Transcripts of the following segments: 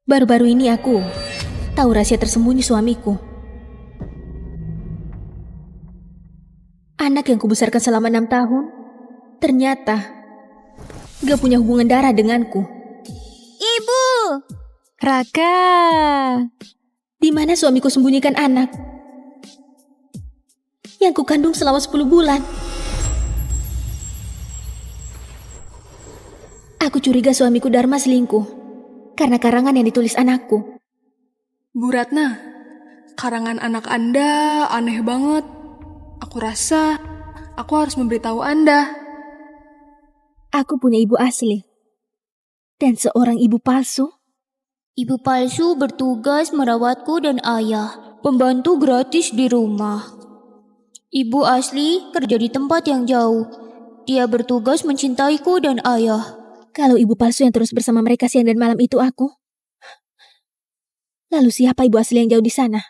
Baru-baru ini aku tahu rahasia tersembunyi suamiku. Anak yang kubesarkan selama 6 tahun, ternyata gak punya hubungan darah denganku. Ibu! Raka, Di mana suamiku sembunyikan anak yang kukandung selama 10 bulan? Aku curiga suamiku Dharma selingkuh karena karangan yang ditulis anakku. Bu Ratna, karangan anak Anda aneh banget. Aku rasa aku harus memberitahu Anda. Aku punya ibu asli dan seorang ibu palsu. Ibu palsu bertugas merawatku dan ayah, pembantu gratis di rumah. Ibu asli kerja di tempat yang jauh. Dia bertugas mencintaiku dan ayah. Kalau ibu palsu yang terus bersama mereka siang dan malam itu aku, lalu siapa ibu asli yang jauh di sana?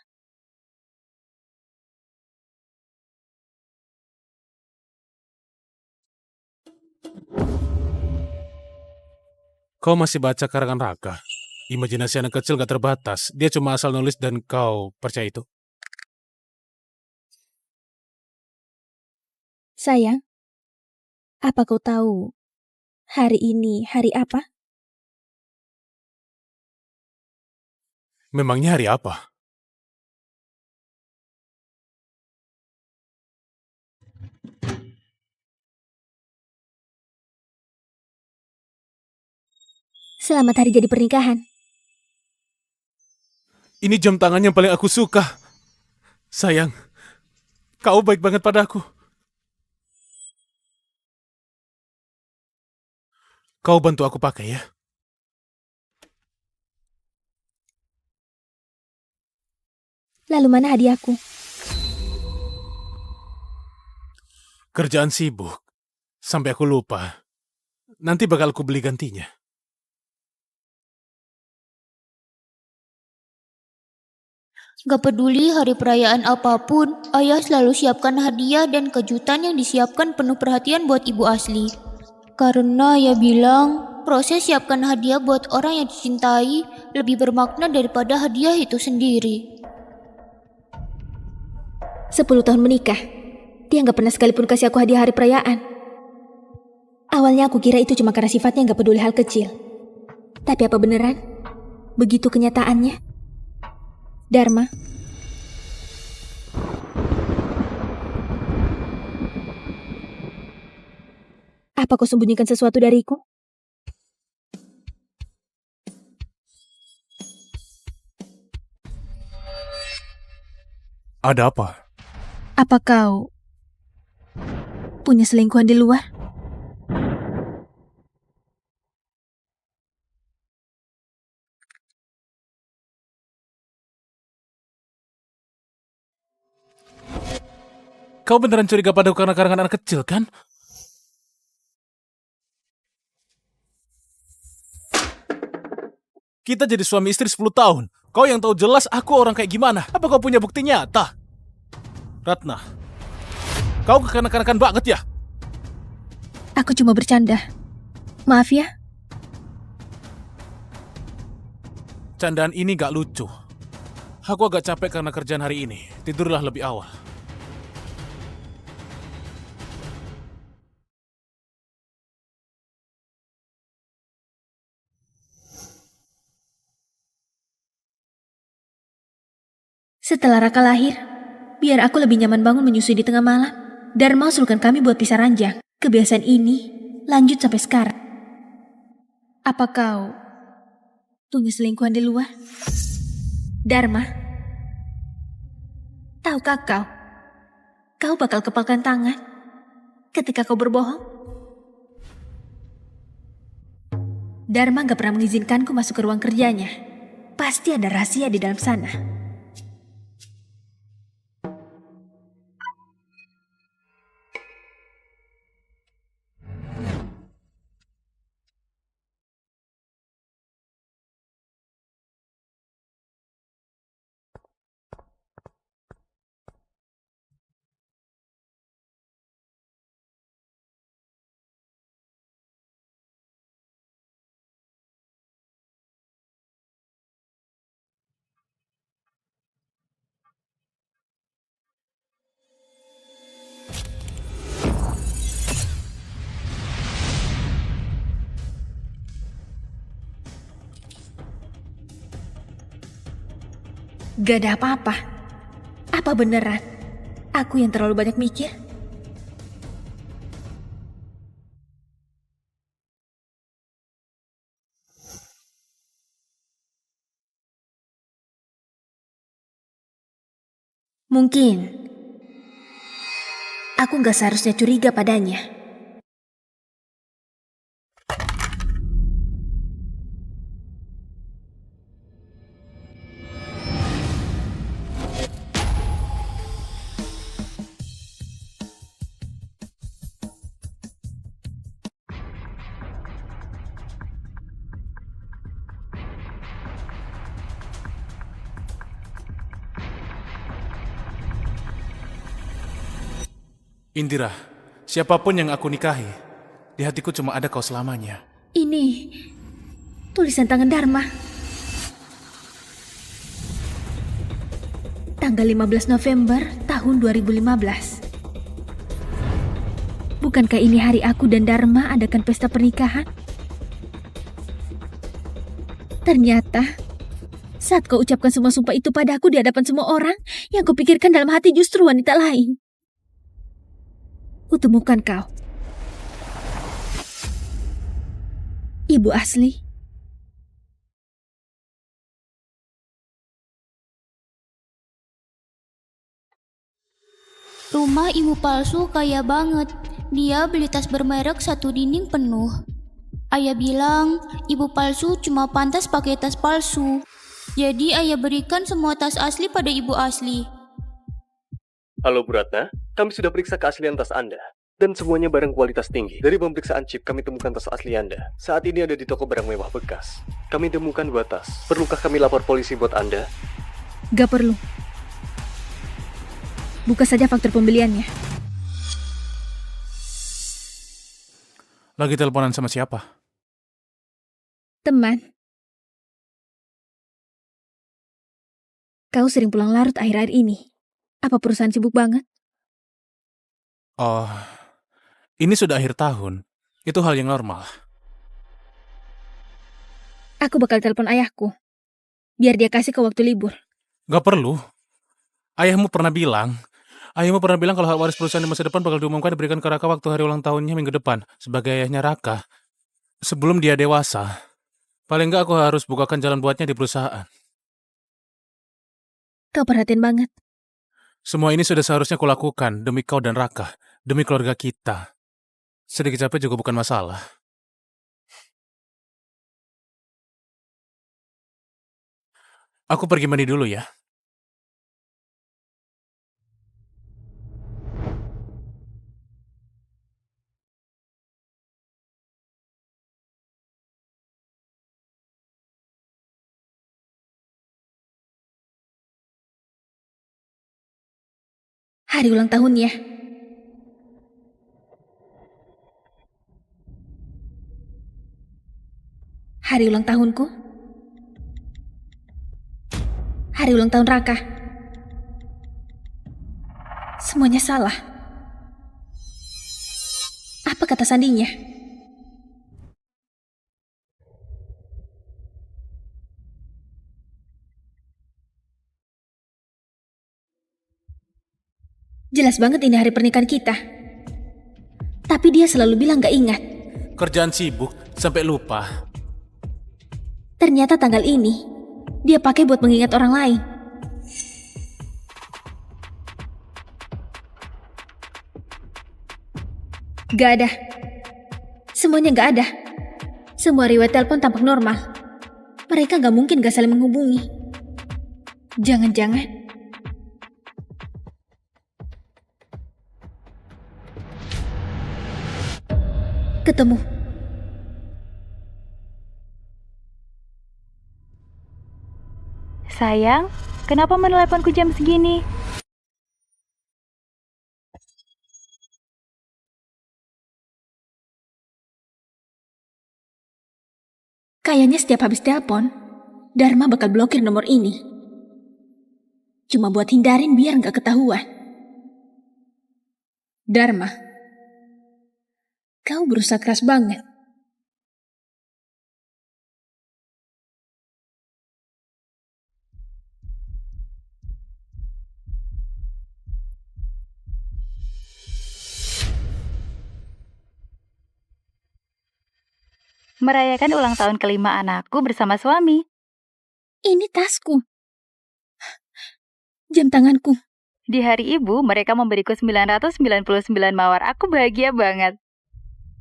Kau masih baca karangan Raka? Imajinasi anak kecil gak terbatas. Dia cuma asal nulis dan kau percaya itu? Sayang, apa kau tahu hari ini hari apa? Memangnya hari apa? Selamat hari jadi pernikahan. Ini jam tangan yang paling aku suka. Sayang, kau baik banget padaku. Kau bantu aku pakai ya. Lalu mana hadiahku? Kerjaan sibuk. Sampai aku lupa. Nanti bakal aku beli gantinya. Gak peduli hari perayaan apapun, ayah selalu siapkan hadiah dan kejutan yang disiapkan penuh perhatian buat ibu asli. Karena ayah bilang, proses siapkan hadiah buat orang yang dicintai lebih bermakna daripada hadiah itu sendiri. 10 tahun menikah, dia gak pernah sekalipun kasih aku hadiah hari perayaan. Awalnya aku kira itu cuma karena sifatnya gak peduli hal kecil. Tapi apa beneran? Begitu kenyataannya? Dharma, apa kau sembunyikan sesuatu dariku? Ada apa? Apa kau punya selingkuhan di luar? Kau beneran curiga padaku karena karangan anak kecil, kan? Kita jadi suami istri 10 tahun. Kau yang tahu jelas aku orang kayak gimana. Apa kau punya bukti nyata? Ratna, kau kekanak-kanakan banget ya? Aku cuma bercanda. Maaf ya. Candaan ini gak lucu. Aku agak capek karena kerjaan hari ini. Tidurlah lebih awal. Setelah Raka lahir, biar aku lebih nyaman bangun menyusui di tengah malam. Dharma usulkan kami buat pisah ranjang. Kebiasaan ini lanjut sampai sekarang. Apa kau punya selingkuhan di luar? Dharma, tahukah kau? Kau bakal kepalkan tangan ketika kau berbohong. Dharma gak pernah mengizinkanku masuk ke ruang kerjanya. Pasti ada rahasia di dalam sana. Gak ada apa-apa. Apa beneran? Aku yang terlalu banyak mikir? Mungkin aku gak seharusnya curiga padanya. Indira, siapapun yang aku nikahi, di hatiku cuma ada kau selamanya. Ini tulisan tangan Dharma. Tanggal 15 November tahun 2015. Bukankah ini hari aku dan Dharma adakan pesta pernikahan? Ternyata, saat kau ucapkan semua sumpah itu padaku di hadapan semua orang, yang kupikirkan dalam hati justru wanita lain. Kutemukan kau. Ibu Asli. Rumah ibu palsu kaya banget. Dia beli tas bermerek satu dinding penuh. Ayah bilang ibu palsu cuma pantas pakai tas palsu. Jadi ayah berikan semua tas asli pada ibu asli. Halo Bu Ratna, kami sudah periksa keaslian tas Anda. Dan semuanya barang kualitas tinggi. Dari pemeriksaan chip, kami temukan tas asli Anda. Saat ini ada di toko barang mewah bekas. Kami temukan 2 tas. Perlukah kami lapor polisi buat Anda? Gak perlu. Buka saja faktur pembeliannya. Lagi teleponan sama siapa? Teman. Kau sering pulang larut akhir-akhir ini. Apa perusahaan sibuk banget? Oh, ini sudah akhir tahun. Itu hal yang normal. Aku bakal telepon ayahku. Biar dia kasih kau waktu libur. Gak perlu. Ayahmu pernah bilang kalau hak waris perusahaan di masa depan bakal diumumkan diberikan ke Raka waktu hari ulang tahunnya minggu depan. Sebagai ayahnya Raka. Sebelum dia dewasa. Paling gak aku harus bukakan jalan buatnya di perusahaan. Kau perhatiin banget. Semua ini sudah seharusnya kulakukan demi kau dan Raka, demi keluarga kita. Sedikit capek juga bukan masalah. Aku pergi mandi dulu ya. Hari ulang tahunnya. Hari ulang tahunku. Hari ulang tahun Raka. Semuanya salah. Apa kata sandinya? Jelas banget ini hari pernikahan kita. Tapi dia selalu bilang gak ingat. Kerjaan sibuk, sampai lupa. Ternyata tanggal ini, dia pakai buat mengingat orang lain. Gak ada. Semuanya gak ada. Semua riwayat telepon tampak normal. Mereka gak mungkin gak saling menghubungi. Jangan-jangan ketemu. Sayang, kenapa meneleponku jam segini? Kayaknya setiap habis telepon, Dharma bakal blokir nomor ini. Cuma buat hindarin biar gak ketahuan. Dharma, kau berusaha keras banget. Merayakan ulang tahun kelima anakku bersama suami. Ini tasku. Jam tanganku. Di hari ibu, mereka memberiku 999 mawar. Aku bahagia banget.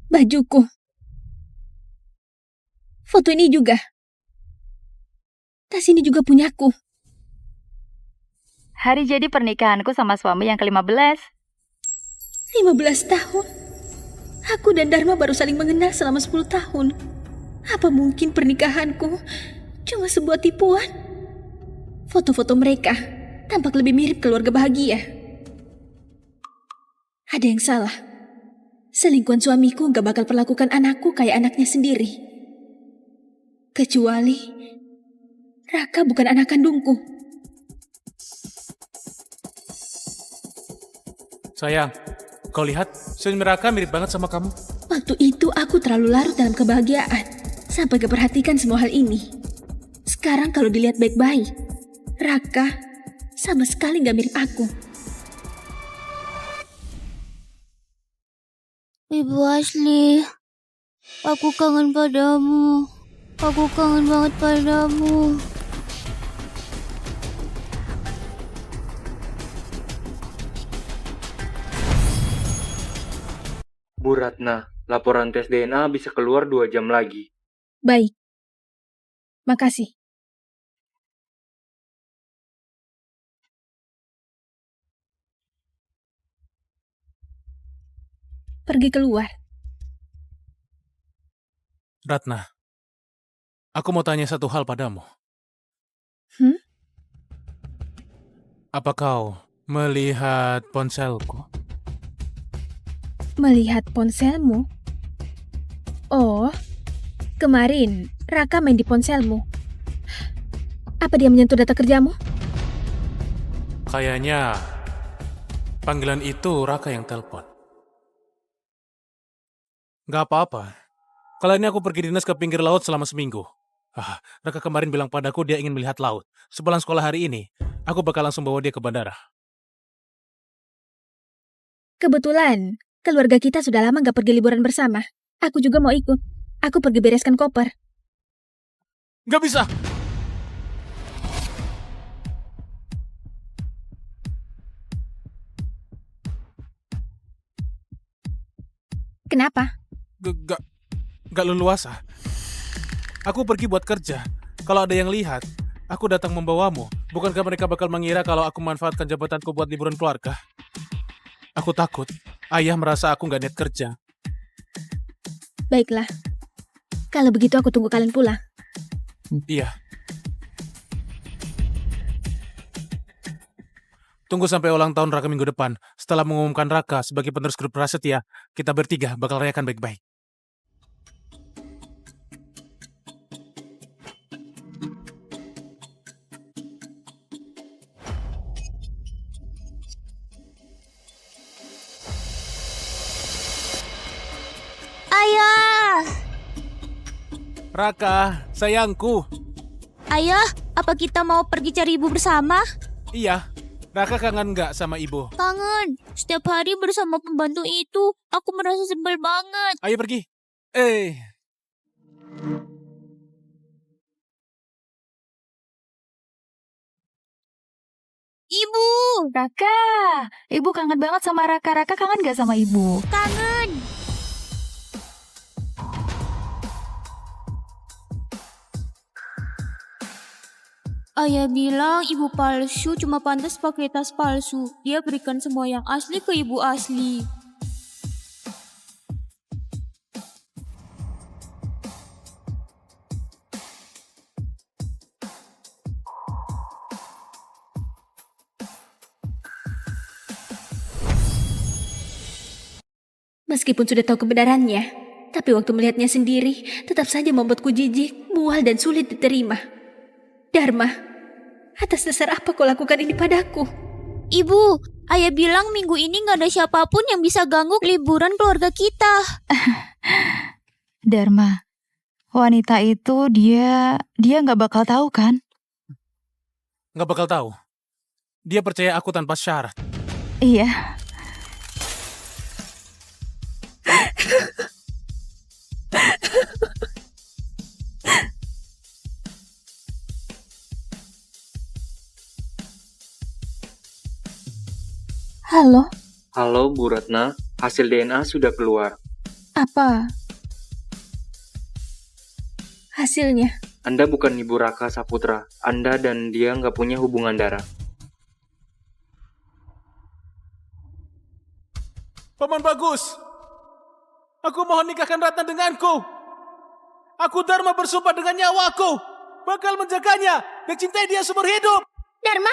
Bajuku. Foto ini juga. Tas ini juga punyaku. Hari jadi pernikahanku sama suami yang ke-15. 15 tahun. Aku dan Dharma baru saling mengenal selama 10 tahun. Apa mungkin pernikahanku cuma sebuah tipuan? Foto-foto mereka tampak lebih mirip keluarga bahagia. Ada yang salah. Selingkuhan suamiku gak bakal perlakukan anakku kayak anaknya sendiri. Kecuali Raka bukan anak kandungku. Sayang, kau lihat, senyum Raka mirip banget sama kamu. Waktu itu aku terlalu larut dalam kebahagiaan sampai gak perhatikan semua hal ini. Sekarang kalau dilihat baik-baik, Raka sama sekali gak mirip aku. Ibu Asli, aku kangen padamu. Aku kangen banget padamu. Bu Ratna, laporan tes DNA bisa keluar 2 jam lagi. Baik. Makasih. Pergi keluar. Ratna, aku mau tanya satu hal padamu. Apa kau melihat ponselku? Melihat ponselmu? Oh, kemarin Raka main di ponselmu. Apa dia menyentuh data kerjamu? Kayaknya panggilan itu Raka yang telepon. Gak apa-apa. Kali ini aku pergi dinas ke pinggir laut selama seminggu. Raka kemarin bilang padaku dia ingin melihat laut. Sepulang sekolah hari ini, aku bakal langsung bawa dia ke bandara. Kebetulan, keluarga kita sudah lama gak pergi liburan bersama. Aku juga mau ikut. Aku pergi bereskan koper. Gak bisa! Kenapa? Gak leluasa. Aku pergi buat kerja. Kalau ada yang lihat, aku datang membawamu. Bukankah mereka bakal mengira kalau aku manfaatkan jabatanku buat liburan keluarga? Aku takut ayah merasa aku gak niat kerja. Baiklah. Kalau begitu aku tunggu kalian pulang. Iya. Tunggu sampai ulang tahun Raka minggu depan. Setelah mengumumkan Raka sebagai penerus grup Prasetya, kita bertiga bakal rayakan baik-baik. Ayah! Raka, sayangku. Ayah, apa kita mau pergi cari ibu bersama? Iya, Raka kangen nggak sama ibu? Kangen. Setiap hari bersama pembantu itu, aku merasa sebel banget. Ayo pergi. Ibu! Raka, ibu kangen banget sama Raka. Raka kangen gak sama ibu? Kangen! Ayah bilang ibu palsu cuma pantas pakai tas palsu. Dia berikan semua yang asli ke ibu asli. Meskipun sudah tahu kebenarannya, tapi waktu melihatnya sendiri, tetap saja membuatku jijik, mual dan sulit diterima. Dharma, atas dasar apa kau lakukan ini padaku? Ibu, ayah bilang minggu ini gak ada siapapun yang bisa ganggu liburan keluarga kita. Dharma, wanita itu dia gak bakal tahu kan? Nggak bakal tahu. Dia percaya aku tanpa syarat. Iya. Halo, Halo Bu Ratna, hasil DNA sudah keluar. apa hasilnya? Anda bukan Ibu Raka Saputra. Anda dan dia nggak punya hubungan darah. Paman bagus. Aku mohon nikahkan Ratna denganku. Aku Dharma bersumpah dengan nyawaku. Bakal menjaganya dan cintai dia seumur hidup. Dharma,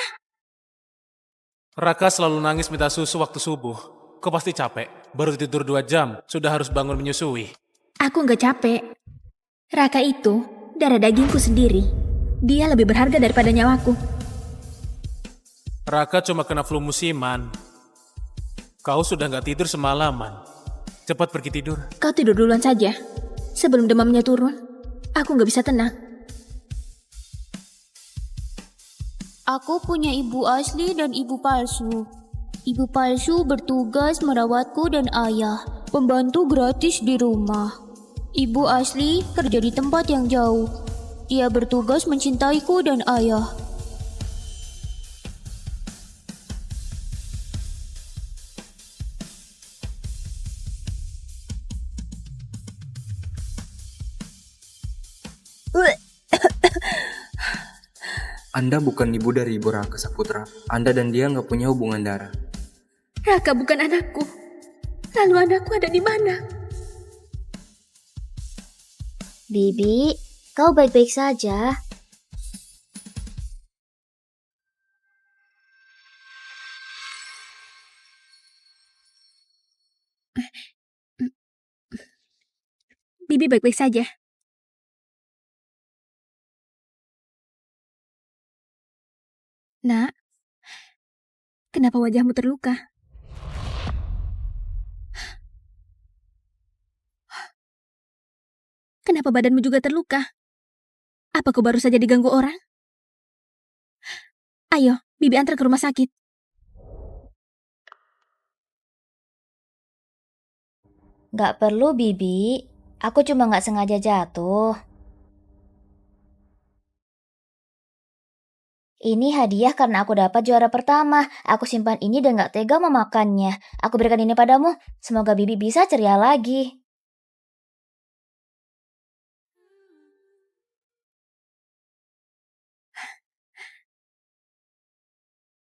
Raka selalu nangis minta susu waktu subuh. Kau pasti capek. Baru tidur 2 jam, sudah harus bangun menyusui. aku nggak capek. Raka itu darah dagingku sendiri. Dia lebih berharga daripada nyawaku. Raka cuma kena flu musiman. Kau sudah nggak tidur semalaman. Cepat pergi tidur. Kau tidur duluan saja. Sebelum demamnya turun, aku nggak bisa tenang. Aku punya ibu asli dan ibu palsu. Ibu palsu bertugas merawatku dan ayah, pembantu gratis di rumah. Ibu asli kerja di tempat yang jauh. Dia bertugas mencintaiku dan ayah. Anda bukan ibu dari Ibu Raka Saputra. Anda dan dia nggak punya hubungan darah. Raka bukan anakku. Lalu anakku ada di mana? Bibi, kau baik-baik saja. Bibi baik-baik saja. Nak, kenapa wajahmu terluka? Kenapa badanmu juga terluka? Apa kau baru saja diganggu orang? Ayo, Bibi antar ke rumah sakit. Gak perlu, Bibi. Aku cuma gak sengaja jatuh. Ini hadiah karena aku dapat juara pertama. Aku simpan ini dan gak tega memakannya. Aku berikan ini padamu. Semoga Bibi bisa ceria lagi.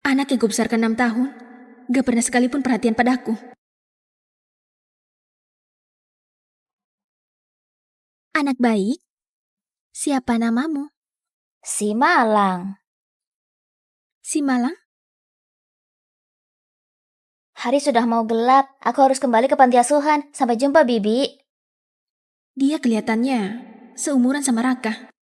Anak yang kubesarkan 6 tahun, gak pernah sekalipun perhatian padaku. Anak baik? Siapa namamu? Si Malang. Si Malang? Hari sudah mau gelap. Aku harus kembali ke panti asuhan. Sampai jumpa, Bibi. Dia kelihatannya seumuran sama Raka.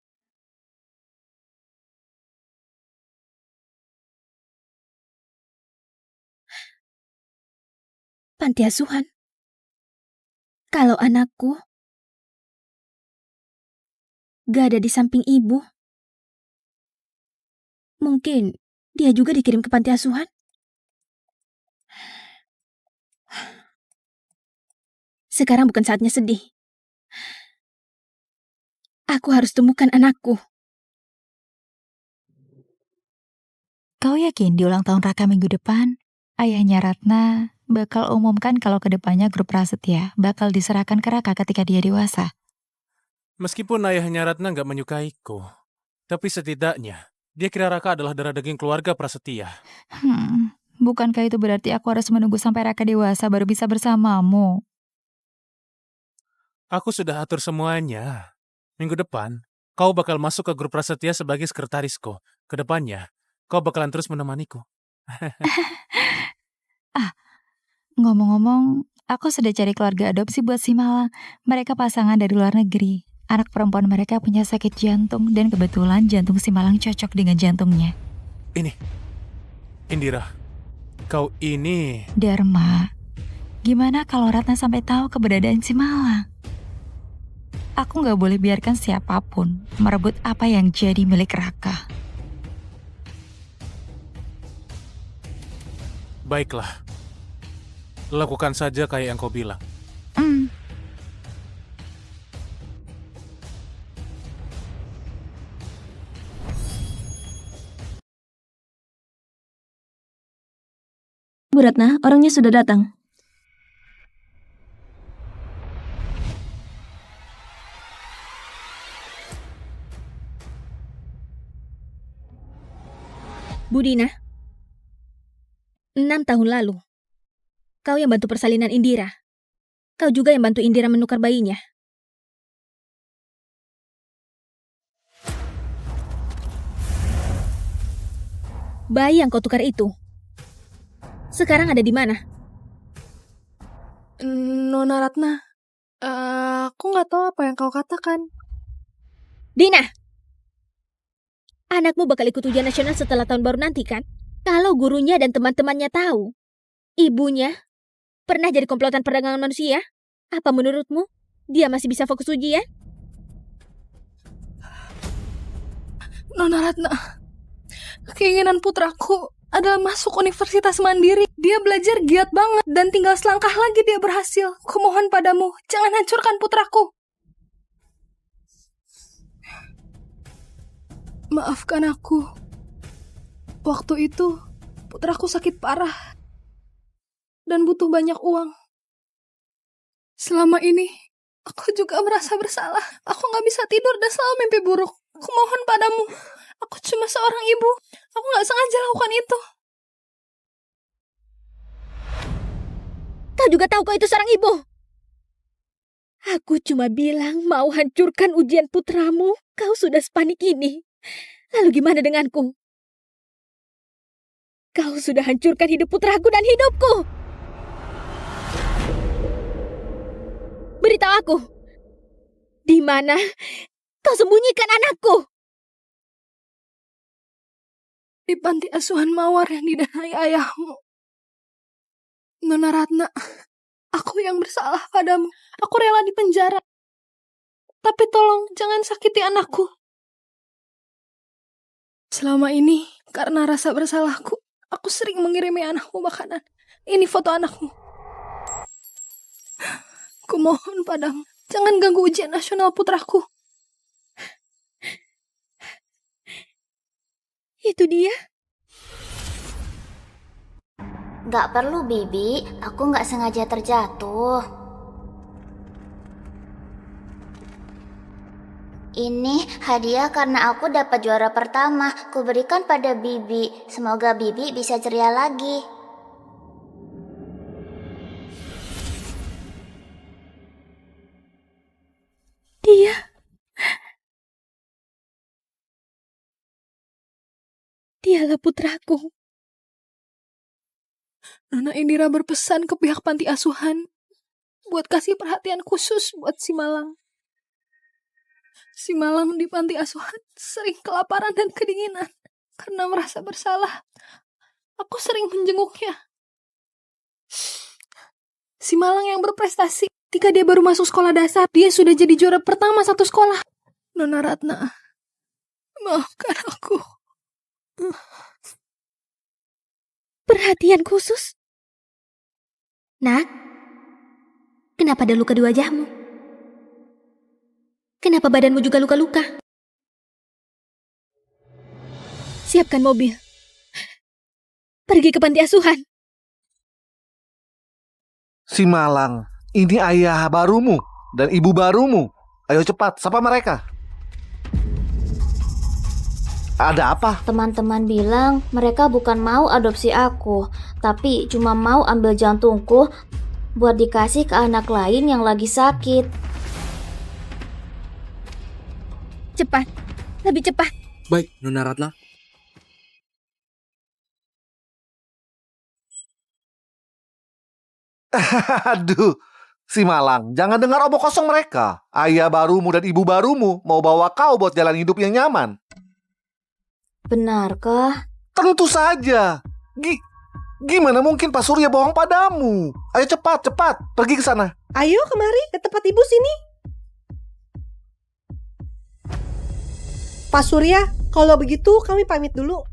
Panti asuhan? Kalau anakku gak ada di samping ibu, mungkin dia juga dikirim ke panti asuhan? Sekarang bukan saatnya sedih. Aku harus temukan anakku. Kau yakin di ulang tahun Raka minggu depan, ayahnya Ratna bakal umumkan kalau kedepannya grup Prasetya bakal diserahkan ke Raka ketika dia dewasa? Meskipun ayahnya Ratna nggak menyukaiku, tapi setidaknya dia kira Raka adalah darah daging keluarga Prasetya. Bukankah itu berarti aku harus menunggu sampai Raka dewasa baru bisa bersamamu? Aku sudah atur semuanya. Minggu depan, kau bakal masuk ke grup Prasetya sebagai sekretarisku. Kedepannya, kau bakalan terus menemaniku. Ngomong-ngomong, aku sudah cari keluarga adopsi buat si Malang. Mereka pasangan dari luar negeri. Anak perempuan mereka punya sakit jantung dan kebetulan jantung si Malang cocok dengan jantungnya. Ini, Indira, kau ini... Dharma, gimana kalau Ratna sampai tahu keberadaan si Malang? Aku gak boleh biarkan siapapun merebut apa yang jadi milik Raka. Baiklah, lakukan saja kayak yang kau bilang. Bu Ratna, orangnya sudah datang. Bu Dina, 6 tahun lalu, kau yang bantu persalinan Indira. Kau juga yang bantu Indira menukar bayinya. Bayi yang kau tukar itu, sekarang ada di mana? Nona Ratna, aku nggak tahu apa yang kau katakan. Dina! Anakmu bakal ikut ujian nasional setelah tahun baru nanti kan? Kalau gurunya dan teman-temannya tahu, ibunya pernah jadi komplotan perdagangan manusia, apa menurutmu dia masih bisa fokus ujian? Nona Ratna, keinginan putraku adalah masuk universitas mandiri. Dia belajar giat banget dan tinggal selangkah lagi dia berhasil. Kumohon padamu, jangan hancurkan putraku. Maafkan aku. Waktu itu, putraku sakit parah dan butuh banyak uang. Selama ini, aku juga merasa bersalah. Aku gak bisa tidur dan selalu mimpi buruk. Kumohon padamu, aku cuma seorang ibu. Aku gak sengaja lakukan itu. Kau juga tahu kau itu seorang ibu. Aku cuma bilang mau hancurkan ujian putramu. Kau sudah sepanik ini. Lalu gimana denganku? Kau sudah hancurkan hidup putraku dan hidupku. Beritahu aku, di mana kau sembunyikan anakku? Di panti asuhan Mawar yang didanai ayahmu. Nona Ratna, aku yang bersalah padamu. Aku rela dipenjara. Tapi tolong jangan sakiti anakku. Selama ini, karena rasa bersalahku, aku sering mengirimi anakku makanan. Ini foto anakmu. Kumohon padamu, jangan ganggu ujian nasional putraku. Itu dia. Gak perlu, Bibi. Aku gak sengaja terjatuh. Ini hadiah karena aku dapat juara pertama. Kuberikan pada Bibi. Semoga Bibi bisa ceria lagi. Dialah putraku. Nona Indira berpesan ke pihak panti asuhan buat kasih perhatian khusus buat si Malang. Si Malang di panti asuhan sering kelaparan dan kedinginan. Karena merasa bersalah, aku sering menjenguknya. Si Malang yang berprestasi. Ketika dia baru masuk sekolah dasar, dia sudah jadi juara pertama satu sekolah. Nona Ratna, maafkan aku. Perhatian khusus? Nak, kenapa ada luka di wajahmu? Kenapa badanmu juga luka-luka? Siapkan mobil. Pergi ke panti asuhan. Si Malang, ini ayah barumu dan ibu barumu. Ayo cepat, sapa mereka. Ada apa? Teman-teman bilang mereka bukan mau adopsi aku, tapi cuma mau ambil jantungku buat dikasih ke anak lain yang lagi sakit. Cepat, lebih cepat. Baik, Nona Ratna. Aduh, si Malang, jangan dengar omong kosong mereka. Ayah barumu dan ibu barumu mau bawa kau buat jalan hidup yang nyaman. Benarkah? Tentu saja. Gimana mungkin Pak Surya bohong padamu? Ayo cepat, pergi ke sana. Ayo kemari ke tempat ibu sini. Pak Surya, kalau begitu kami pamit dulu.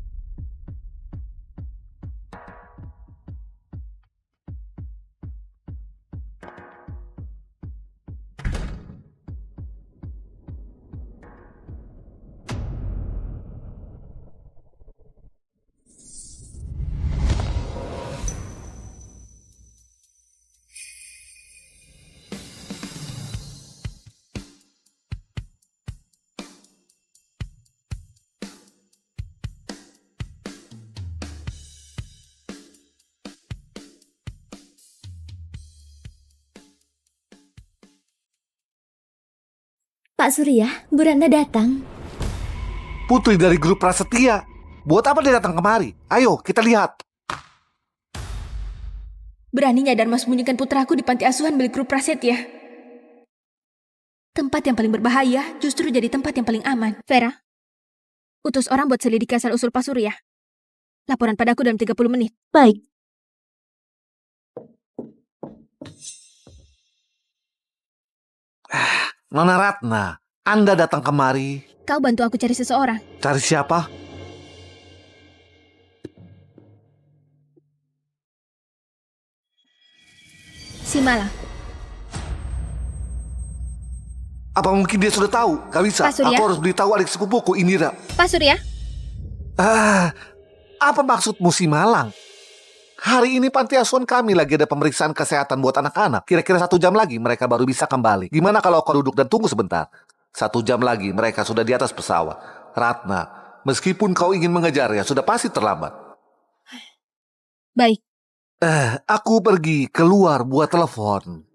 Pak Surya, Bu Ratna datang. Putri dari grup Prasetya. Buat apa dia datang kemari? Ayo, kita lihat. Beraninya Dharma sembunyikan putraku di panti asuhan milik grup Prasetya. Tempat yang paling berbahaya justru jadi tempat yang paling aman. Vera, utus orang buat selidiki asal-usul Pak Surya. Laporan padaku dalam 30 menit. Baik. Nona Ratna, Anda datang kemari. Kau bantu aku cari seseorang. Cari siapa? Si Malang. Apa mungkin dia sudah tahu? Gak bisa. Pak Surya? Aku harus beritahu adik sepupuku, Indira. Pak Surya? Apa maksudmu si Malang? Hari ini panti asuhan kami lagi ada pemeriksaan kesehatan buat anak-anak. Kira-kira 1 jam lagi mereka baru bisa kembali. Gimana kalau kau duduk dan tunggu sebentar? 1 jam lagi mereka sudah di atas pesawat. Ratna, meskipun kau ingin mengejarnya, sudah pasti terlambat. Baik. Aku pergi keluar buat telepon.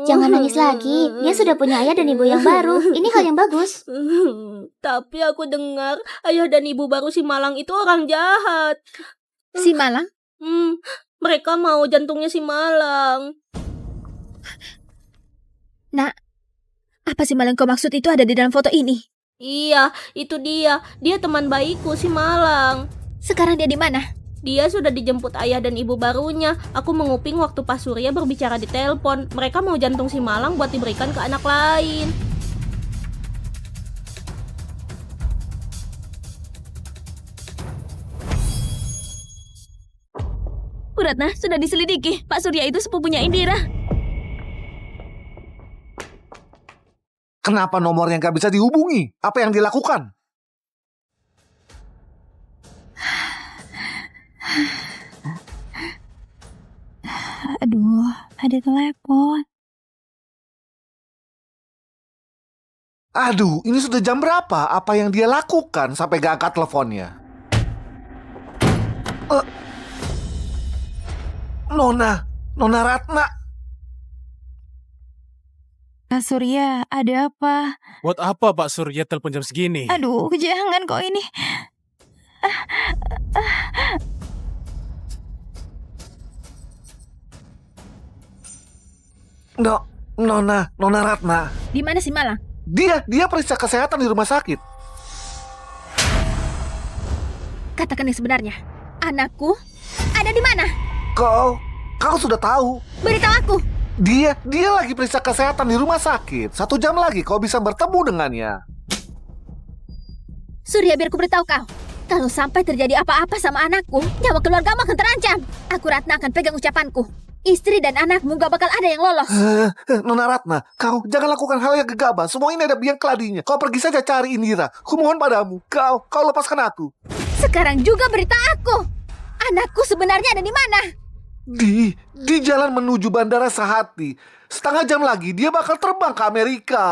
Jangan nangis lagi. Dia sudah punya ayah dan ibu yang baru. Ini hal yang bagus. Tapi aku dengar ayah dan ibu baru si Malang itu orang jahat. Si Malang? Mereka mau jantungnya si Malang. Nak, apa si Malang kau maksud itu ada di dalam foto ini? Iya, itu dia. Dia teman baikku si Malang. Sekarang dia di mana? Dia sudah dijemput ayah dan ibu barunya. Aku menguping waktu Pak Surya berbicara di telepon. Mereka mau jantung si Malang buat diberikan ke anak lain. Bu Ratna, sudah diselidiki. Pak Surya itu sepupunya Indira. Kenapa nomornya gak bisa dihubungi? Apa yang dilakukan? Aduh, ada telepon. Aduh, ini sudah jam berapa? Apa yang dia lakukan sampai gak angkat teleponnya? Nona Ratna. Pak Surya, ada apa? Buat apa Pak Surya telepon jam segini? Aduh, jangan kok ini. Nona Ratna. Di mana si Malang? Dia periksa kesehatan di rumah sakit. Katakan yang sebenarnya. Anakku ada di mana? Kau sudah tahu. Beritahu aku. Dia lagi periksa kesehatan di rumah sakit. 1 jam lagi kau bisa bertemu dengannya. Surya, biar ku beritahu kau. Kalau sampai terjadi apa-apa sama anakku, nyawa keluargamu akan terancam. Aku Ratna akan pegang ucapanku. Istri dan anakmu gak bakal ada yang lolos. Nona Ratna, kau jangan lakukan hal yang gegabah. Semua ini ada biang keladinya. Kau pergi saja cari Indira. Kumohon padamu. Kau lepaskan aku. Sekarang juga beritahu aku. Anakku sebenarnya ada di mana? Di jalan menuju Bandara Sahati. 1/2 jam lagi dia bakal terbang ke Amerika.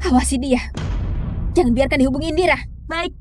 Awasi dia. Jangan biarkan dihubungi Indira. Baik.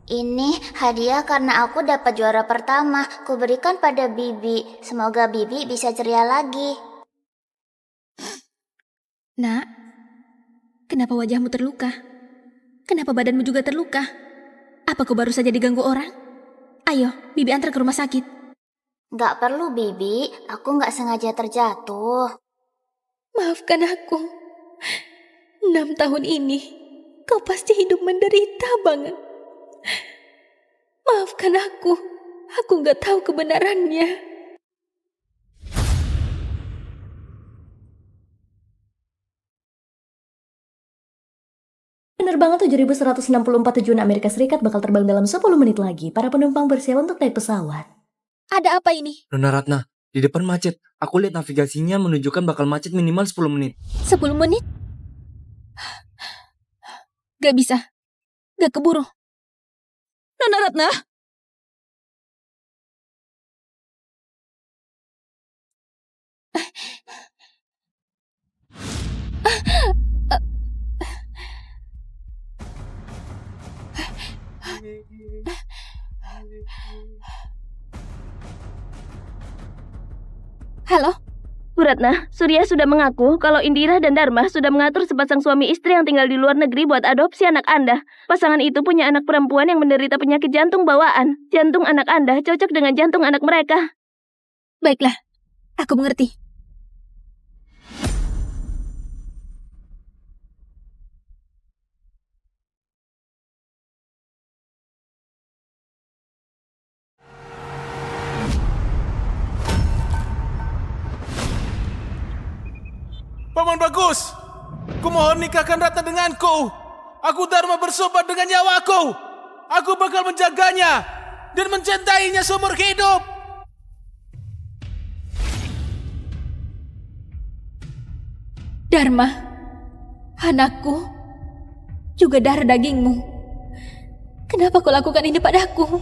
Ini hadiah karena aku dapat juara pertama. Kuberikan pada Bibi. Semoga Bibi bisa ceria lagi. Nak, kenapa wajahmu terluka? Kenapa badanmu juga terluka? Apa kau baru saja diganggu orang? Ayo, Bibi antar ke rumah sakit. Gak perlu, Bibi. Aku gak sengaja terjatuh. Maafkan aku. 6 tahun ini, kau pasti hidup menderita banget. Maafkan aku gak tahu kebenarannya. Penerbangan 7164 tujuan Amerika Serikat bakal terbang dalam 10 menit lagi. Para penumpang bersiap untuk naik pesawat. Ada apa ini? Nona Ratna, di depan macet. Aku lihat navigasinya menunjukkan bakal macet minimal 10 menit. 10 menit? Gak bisa. Gak keburu. Nona Ratna, Halo? Bu Ratna, Surya sudah mengaku kalau Indira dan Dharma sudah mengatur sepasang suami istri yang tinggal di luar negeri buat adopsi anak Anda. Pasangan itu punya anak perempuan yang menderita penyakit jantung bawaan. Jantung anak Anda cocok dengan jantung anak mereka. Baiklah, aku mengerti. Paman bagus, kumohon nikahkan Ratna denganku. Aku Dharma bersumpah dengan nyawaku. Aku bakal menjaganya dan mencintainya seumur hidup. Dharma, anakku, juga darah dagingmu. Kenapa kau lakukan ini padaku?